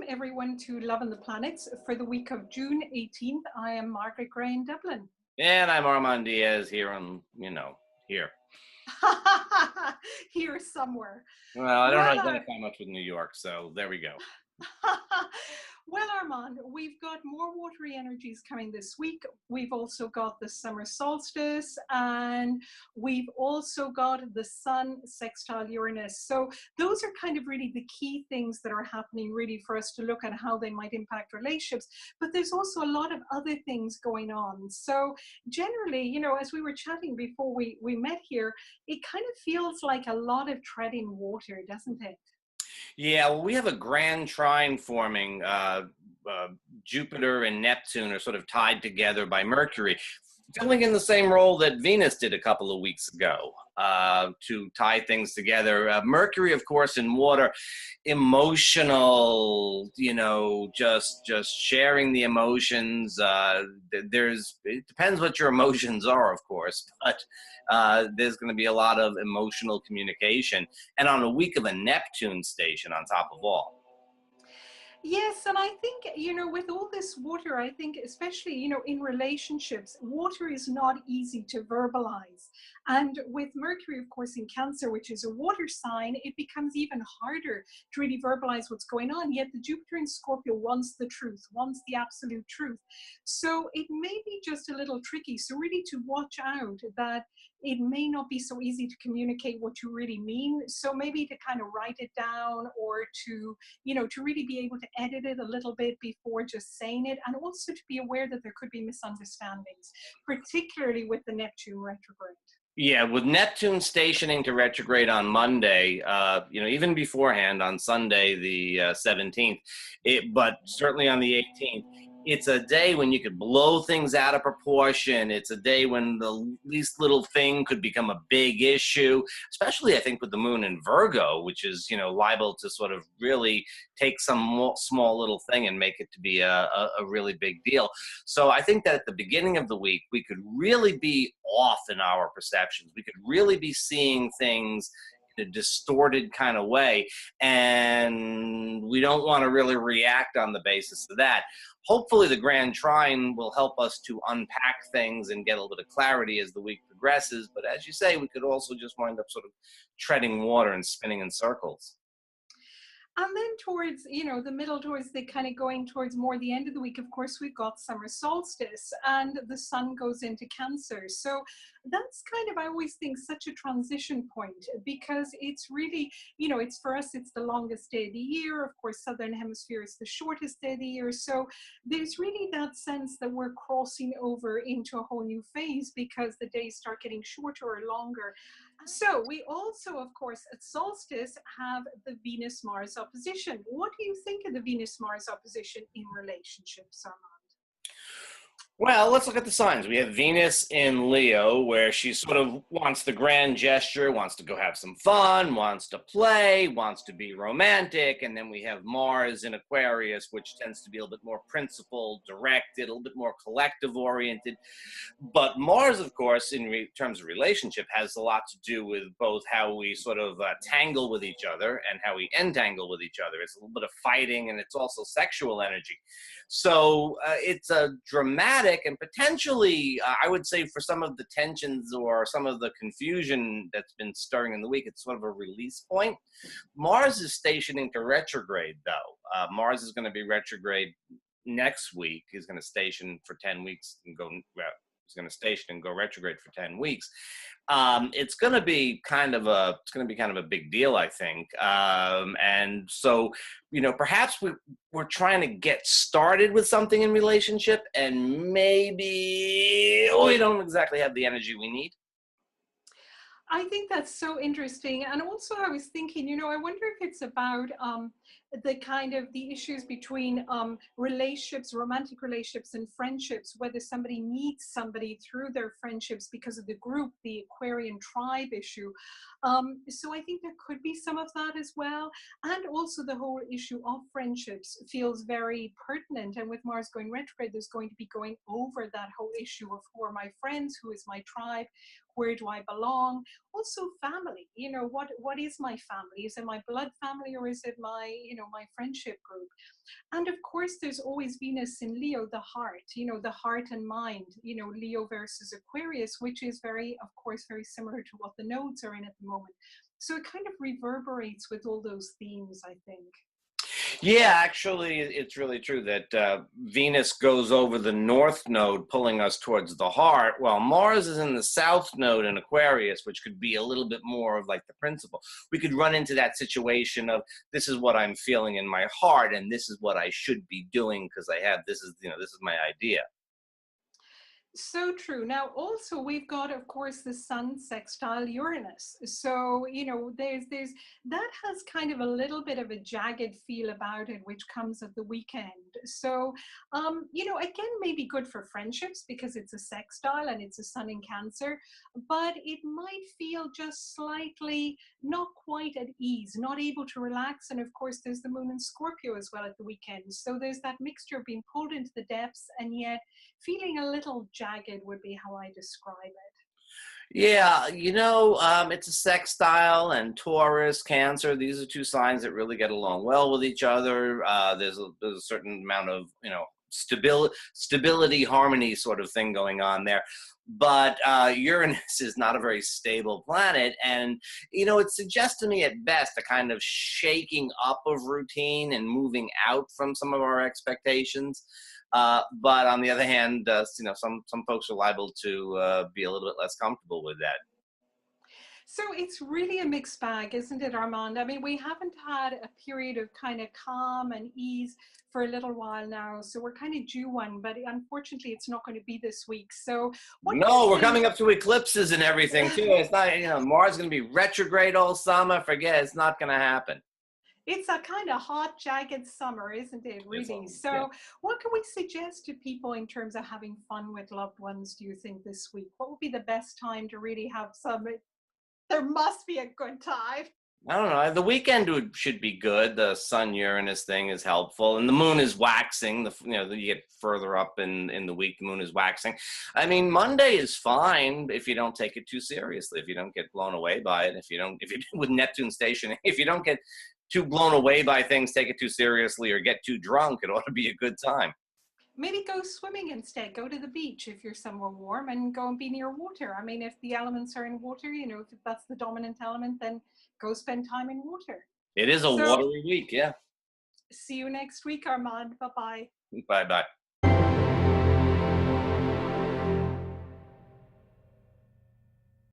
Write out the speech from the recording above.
everyone to Love and the Planets for the week of June 18th. I am Margaret Gray in Dublin. And I'm Armand Diaz here on, here. Here somewhere. Well, I don't identify much with New York, so there we go. Well, Armand, we've got more watery energies coming this week. We've also got the summer solstice, and we've also got the sun sextile Uranus. So those are kind of really the key things that are happening really for us to look at how they might impact relationships. But there's also a lot of other things going on. So generally, as we were chatting before we met here, it kind of feels like a lot of treading water, doesn't it? Yeah, well, we have a grand trine forming. Jupiter and Neptune are sort of tied together by Mercury, filling in the same role that Venus did a couple of weeks ago to tie things together. Mercury, of course, in water, emotional, just sharing the emotions. It depends what your emotions are, of course, but there's going to be a lot of emotional communication. And on a week of a Neptune station on top of all. Yes, and I think, with all this water, I think especially, in relationships, water is not easy to verbalize. And with Mercury, of course, in Cancer, which is a water sign, it becomes even harder to really verbalize what's going on. Yet the Jupiter in Scorpio wants the truth, wants the absolute truth. So it may be just a little tricky. So really to watch out that it may not be so easy to communicate what you really mean. So maybe to kind of write it down, or to really be able to edit it a little bit before just saying it, and also to be aware that there could be misunderstandings, particularly with the Neptune retrograde. Yeah, with Neptune stationing to retrograde on Monday, even beforehand on Sunday, the 17th, but certainly on the 18th, it's a day when you could blow things out of proportion. It's a day when the least little thing could become a big issue, especially, I think, with the moon in Virgo, which is, liable to sort of really take some small little thing and make it to be a really big deal. So I think that at the beginning of the week, we could really be off in our perceptions. We could really be seeing things in a distorted kind of way, and we don't want to really react on the basis of that. Hopefully the Grand Trine will help us to unpack things and get a little bit of clarity as the week progresses. But as you say, we could also just wind up sort of treading water and spinning in circles. And then towards, the middle, towards the kind of going towards more the end of the week, of course, we've got summer solstice and the sun goes into Cancer. So that's kind of, I always think, such a transition point, because it's really, it's for us, it's the longest day of the year. Of course, Southern Hemisphere is the shortest day of the year. So there's really that sense that we're crossing over into a whole new phase, because the days start getting shorter or longer. So we also, of course, at solstice have the Venus-Mars opposition. What do you think of the Venus-Mars opposition in relationships, Armand? Well, let's look at the signs. We have Venus in Leo, where she sort of wants the grand gesture, wants to go have some fun, wants to play, wants to be romantic. And then we have Mars in Aquarius, which tends to be a little bit more principled, directed, a little bit more collective oriented. But Mars, of course, in terms of relationship, has a lot to do with both how we sort of tangle with each other and how we entangle with each other. It's a little bit of fighting, and it's also sexual energy. So it's a dramatic and potentially, I would say, for some of the tensions or some of the confusion that's been stirring in the week, it's sort of a release point. Mars is stationing to retrograde, though. Mars is going to be retrograde next week. He's going to station for 10 weeks and go. He's going to station and go retrograde for 10 weeks. It's going to be kind of a big deal, I think. And so, perhaps we're trying to get started with something in relationship, and maybe we don't exactly have the energy we need. I think that's so interesting. And also I was thinking, I wonder if it's about the issues between relationships, romantic relationships and friendships, whether somebody needs somebody through their friendships because of the group, the Aquarian tribe issue. So I think there could be some of that as well. And also the whole issue of friendships feels very pertinent. And with Mars going retrograde, there's going to be going over that whole issue of who are my friends, who is my tribe, where do I belong? Also family, what is my family? Is it my blood family, or is it my, my friendship group. And of course, there's always Venus in Leo, the heart, the heart and mind, Leo versus Aquarius, which is very, of course, very similar to what the nodes are in at the moment. So it kind of reverberates with all those themes, I think. Yeah, actually, it's really true that Venus goes over the north node, pulling us towards the heart, while Mars is in the south node in Aquarius, which could be a little bit more of like the principle. We could run into that situation of this is what I'm feeling in my heart, and this is what I should be doing because I have this is this is my idea. So true. Now, also we've got, of course, the Sun sextile Uranus. So there's that has kind of a little bit of a jagged feel about it, which comes at the weekend. So, again, maybe good for friendships because it's a sextile and it's a Sun in Cancer, but it might feel just slightly not quite at ease, not able to relax. And of course, there's the Moon in Scorpio as well at the weekend. So there's that mixture of being pulled into the depths and yet feeling a little jagged would be how I describe it. Yeah, it's a sextile and Taurus, Cancer. These are two signs that really get along well with each other. There's a certain amount of stability, harmony sort of thing going on there. But Uranus is not a very stable planet, and it suggests to me at best a kind of shaking up of routine and moving out from some of our expectations. But on the other hand, some folks are liable to be a little bit less comfortable with that. So it's really a mixed bag, isn't it, Armand? I mean, we haven't had a period of kind of calm and ease for a little while now. So we're kind of due one, but unfortunately, it's not going to be this week. So what do you No, we're think? coming up to eclipses and everything too. It's not, Mars is going to be retrograde all summer. Forget it's not going to happen. It's a kind of hot, jagged summer, isn't it, It's really? all, yeah. So, what can we suggest to people in terms of having fun with loved ones, do you think, this week? What would be the best time to really have some? There must be a good time. I don't know. The weekend should be good. The Sun Uranus thing is helpful, and the Moon is waxing. You get further up in the week, the Moon is waxing. I mean, Monday is fine if you don't take it too seriously. If you don't get blown away by it. If you with Neptune station, if you don't get too blown away by things, take it too seriously, or get too drunk, it ought to be a good time. Maybe go swimming instead. Go to the beach if you're somewhere warm and go and be near water. I mean, if the elements are in water, if that's the dominant element, then go spend time in water. It is a So, watery week, yeah. see you next week, Armand. Bye bye. Bye bye.